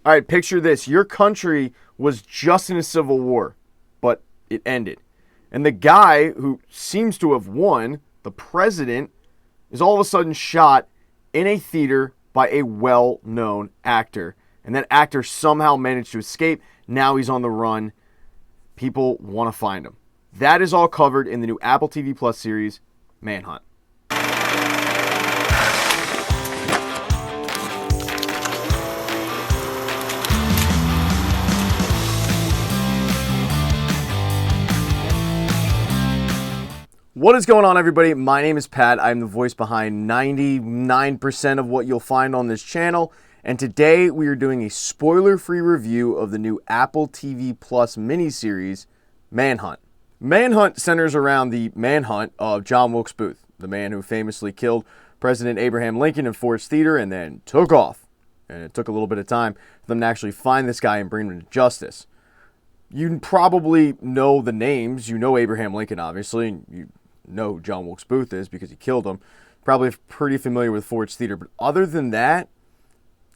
All right, picture this. Your country was just in a civil war, but it ended. And the guy who seems to have won, the president, is all of a sudden shot in a theater by a well-known actor. And that actor somehow managed to escape. Now he's on the run. People want to find him. That is all covered in the new Apple TV Plus series, Manhunt. What is going on, everybody? My name is Pat. I'm the voice behind 99% of what you'll find on this channel. And today we are doing a spoiler-free review of the new Apple TV Plus miniseries, Manhunt. Manhunt centers around the manhunt of John Wilkes Booth, the man who famously killed President Abraham Lincoln in Ford's Theater and then took off. And it took a little bit of time for them to actually find this guy and bring him to justice. You probably know the names. You know Abraham Lincoln, obviously. And you know who John Wilkes Booth is because he killed him. Probably pretty familiar with Ford's Theater. But other than that,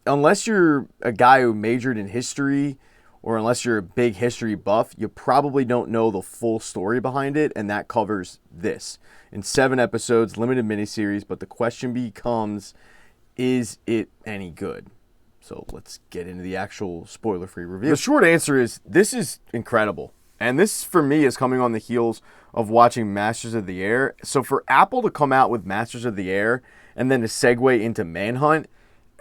unless you're a guy who majored in history or unless you're a big history buff, you probably don't know the full story behind it, and that covers this. In 7 episodes, limited miniseries, but the question becomes, is it any good? So let's get into the actual spoiler-free review. The short answer is, this is incredible. And this, for me, is coming on the heels of watching Masters of the Air. So for Apple to come out with Masters of the Air and then to segue into Manhunt,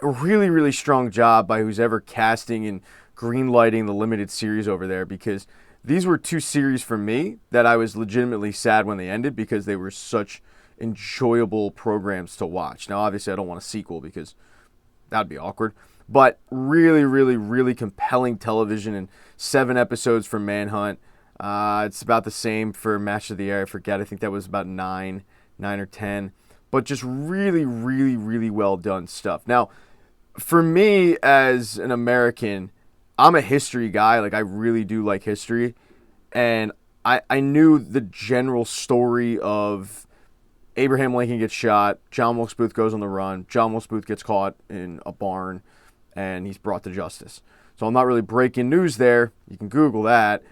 a really, really strong job by who's ever casting and greenlighting the limited series over there, because these were 2 series for me that I was legitimately sad when they ended because they were such enjoyable programs to watch. Now, obviously, I don't want a sequel because that would be awkward, but really, really, really compelling television and 7 episodes for Manhunt. It's about the same for Masters of the Air. I forget. I think that was about 9 or 10. But just really, really, really well done stuff. Now, for me as an American, I'm a history guy. Like, I really do like history. And I knew the general story of Abraham Lincoln gets shot, John Wilkes Booth goes on the run, John Wilkes Booth gets caught in a barn, and he's brought to justice. So I'm not really breaking news there. You can Google that.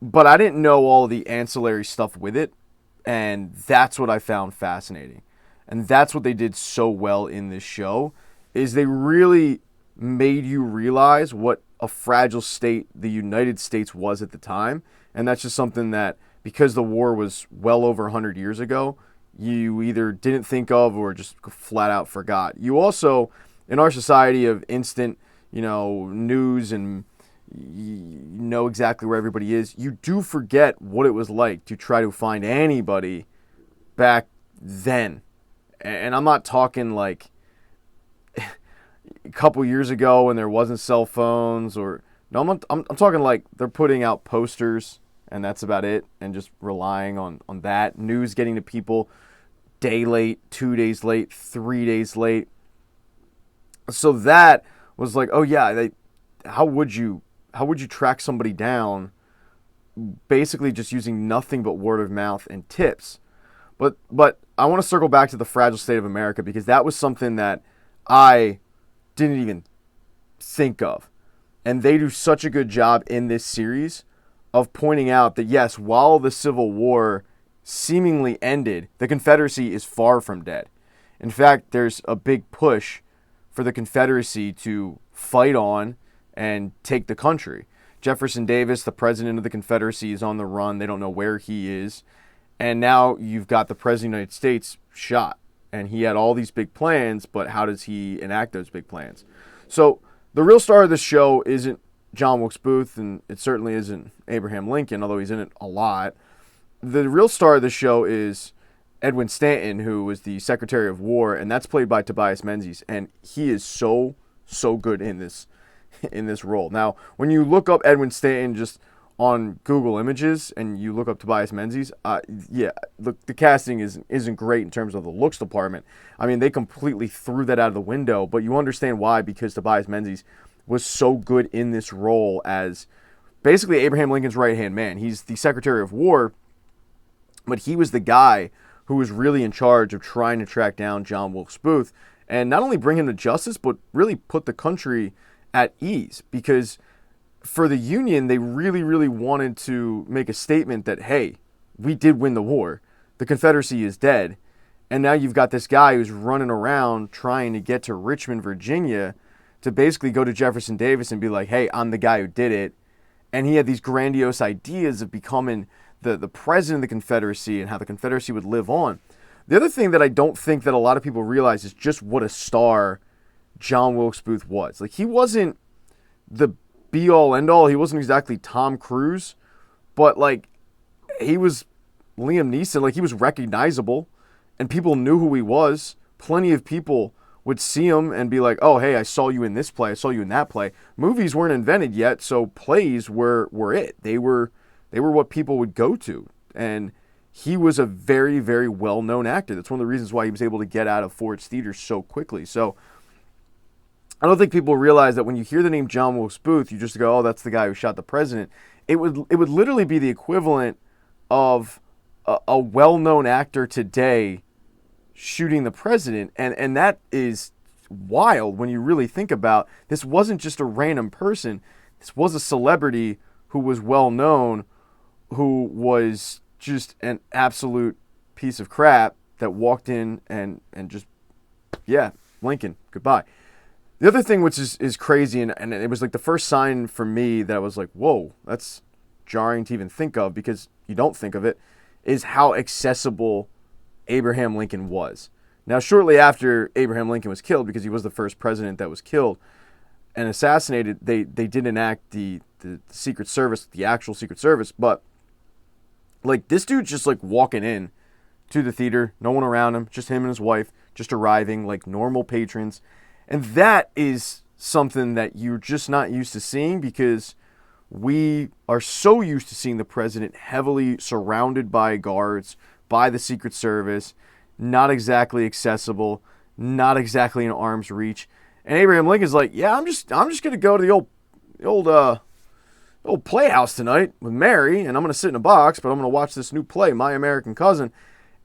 But I didn't know all the ancillary stuff with it. And that's what I found fascinating. And that's what they did so well in this show, is they really made you realize what a fragile state the United States was at the time. And that's just something that, because the war was well over 100 years ago, you either didn't think of or just flat out forgot. You also, in our society of instant, news and you know exactly where everybody is, you do forget what it was like to try to find anybody back then. And I'm not talking like a couple years ago when there wasn't cell phones, or no, I'm talking like they're putting out posters and that's about it, and just relying on that news getting to people day late, 2 days late, 3 days late. So that was like, oh yeah, how would you track somebody down basically just using nothing but word of mouth and tips? But I want to circle back to the fragile state of America, because that was something that I didn't even think of. And they do such a good job in this series of pointing out that, yes, while the Civil War seemingly ended, the Confederacy is far from dead. In fact, there's a big push for the Confederacy to fight on and take the country. Jefferson Davis, the president of the Confederacy, is on the run. They don't know where he is. And now you've got the President of the United States shot. And he had all these big plans, but how does he enact those big plans? So the real star of this show isn't John Wilkes Booth, and it certainly isn't Abraham Lincoln, although he's in it a lot. The real star of the show is Edwin Stanton, who was the Secretary of War, and that's played by Tobias Menzies. And he is so good in this role. Now, when you look up Edwin Stanton just on Google Images and you look up Tobias Menzies, the casting isn't great in terms of the looks department. I mean, they completely threw that out of the window, but you understand why, because Tobias Menzies was so good in this role as basically Abraham Lincoln's right-hand man. He's the Secretary of War, but he was the guy who was really in charge of trying to track down John Wilkes Booth and not only bring him to justice, but really put the country at ease, because for the Union, they really, really wanted to make a statement that, hey, we did win the war. The Confederacy is dead. And now you've got this guy who's running around trying to get to Richmond, Virginia, to basically go to Jefferson Davis and be like, hey, I'm the guy who did it. And he had these grandiose ideas of becoming the president of the Confederacy and how the Confederacy would live on. The other thing that I don't think that a lot of people realize is just what a star John Wilkes Booth was. Like, he wasn't the be-all, end-all. He wasn't exactly Tom Cruise, but, like, he was Liam Neeson. Like, he was recognizable, and people knew who he was. Plenty of people would see him and be like, oh, hey, I saw you in this play, I saw you in that play. Movies weren't invented yet, so plays were it. They were what people would go to. And he was a very, very well-known actor. That's one of the reasons why he was able to get out of Ford's Theater so quickly. So I don't think people realize that when you hear the name John Wilkes Booth, you just go, oh, that's the guy who shot the president. It would literally be the equivalent of a well-known actor today shooting the president, and that is wild when you really think about this. Wasn't just a random person. This was a celebrity who was well known, who was just an absolute piece of crap that walked in and just, yeah, Lincoln, goodbye. The other thing which is crazy, and it was like the first sign for me that I was like, whoa, that's jarring to even think of, because you don't think of it, is how accessible Abraham Lincoln was. Now, shortly after Abraham Lincoln was killed, because he was the first president that was killed and assassinated, they did enact the Secret Service, the actual Secret Service, but like, this dude's just like walking in to the theater, no one around him, just him and his wife, just arriving like normal patrons. And that is something that you're just not used to seeing, because we are so used to seeing the president heavily surrounded by guards, by the Secret Service, not exactly accessible, not exactly in arm's reach. And Abraham Lincoln's like, yeah, I'm just gonna go to the old playhouse tonight with Mary, and I'm gonna sit in a box, but I'm gonna watch this new play, My American Cousin.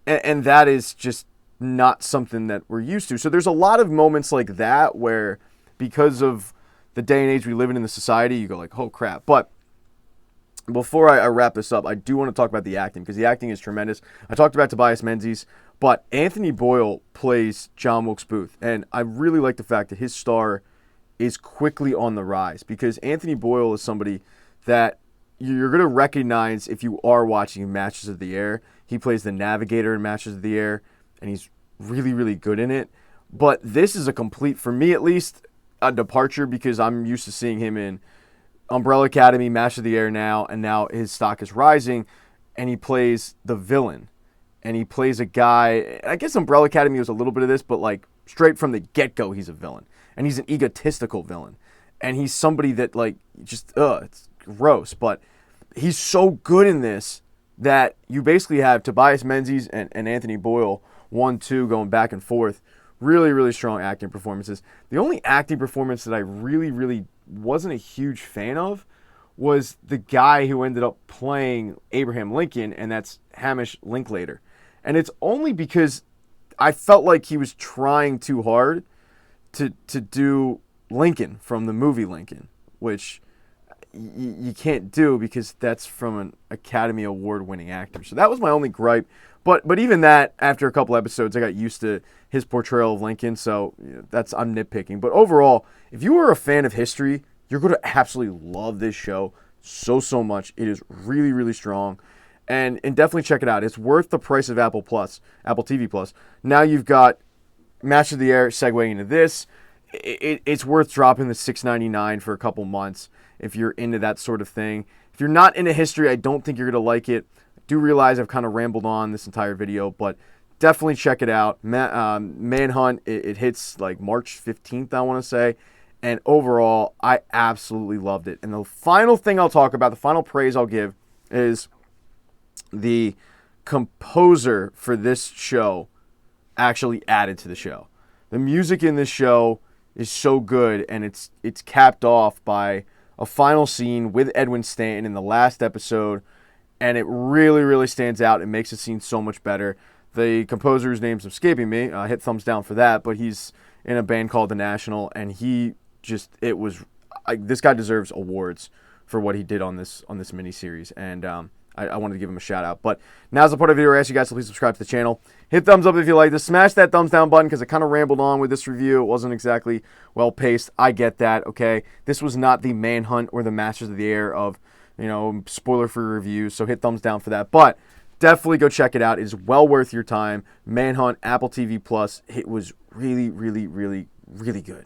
And that is just not something that we're used to. So there's a lot of moments like that where, because of the day and age we live in the society, you go like, oh crap. But before I wrap this up, I do want to talk about the acting, because the acting is tremendous. I talked about Tobias Menzies, but Anthony Boyle plays John Wilkes Booth, and I really like the fact that his star is quickly on the rise, because Anthony Boyle is somebody that you're going to recognize if you are watching Masters of the Air. He plays the navigator in Masters of the Air, and he's really, really good in it. But this is a complete, for me at least, a departure, because I'm used to seeing him in Umbrella Academy, Masters of the Air now, and now his stock is rising, and he plays the villain. And he plays a guy, I guess Umbrella Academy was a little bit of this, but like straight from the get-go, he's a villain. And he's an egotistical villain. And he's somebody that like, just, it's gross. But he's so good in this that you basically have Tobias Menzies and Anthony Boyle, 1-2, going back and forth. Really, really strong acting performances. The only acting performance that I really, really wasn't a huge fan of was the guy who ended up playing Abraham Lincoln, and that's Hamish Linklater. And it's only because I felt like he was trying too hard to do Lincoln from the movie Lincoln, which you can't do, because that's from an Academy Award-winning actor. So that was my only gripe. But even that, after a couple episodes, I got used to his portrayal of Lincoln. So I'm nitpicking. But overall, if you are a fan of history, you're going to absolutely love this show so much. It is really, really strong. And definitely check it out. It's worth the price of Apple TV Plus. Now you've got Master of the Air segueing into this. It's worth dropping the $6.99 for a couple months if you're into that sort of thing. If you're not into history, I don't think you're going to like it. I do realize I've kind of rambled on this entire video, but definitely check it out. Manhunt, it hits like March 15th, I want to say. And overall, I absolutely loved it. And the final thing I'll talk about, the final praise I'll give, is the composer for this show actually added to the show. The music in this show is so good, and it's capped off by a final scene with Edwin Stanton in the last episode, and it really, really stands out. It makes the scene so much better. The composer's name's escaping me. Hit thumbs down for that, but he's in a band called The National, and this guy deserves awards for what he did on this miniseries, and I wanted to give him a shout out. But now's the part of the video where I ask you guys to please subscribe to the channel. Hit thumbs up if you like this. Smash that thumbs down button because I kind of rambled on with this review. It wasn't exactly well paced. I get that, okay? This was not the Manhunt or the Masters of the Air of, spoiler-free reviews, so hit thumbs down for that. But definitely go check it out. It is well worth your time. Manhunt, Apple TV+. It was really, really, really, really good.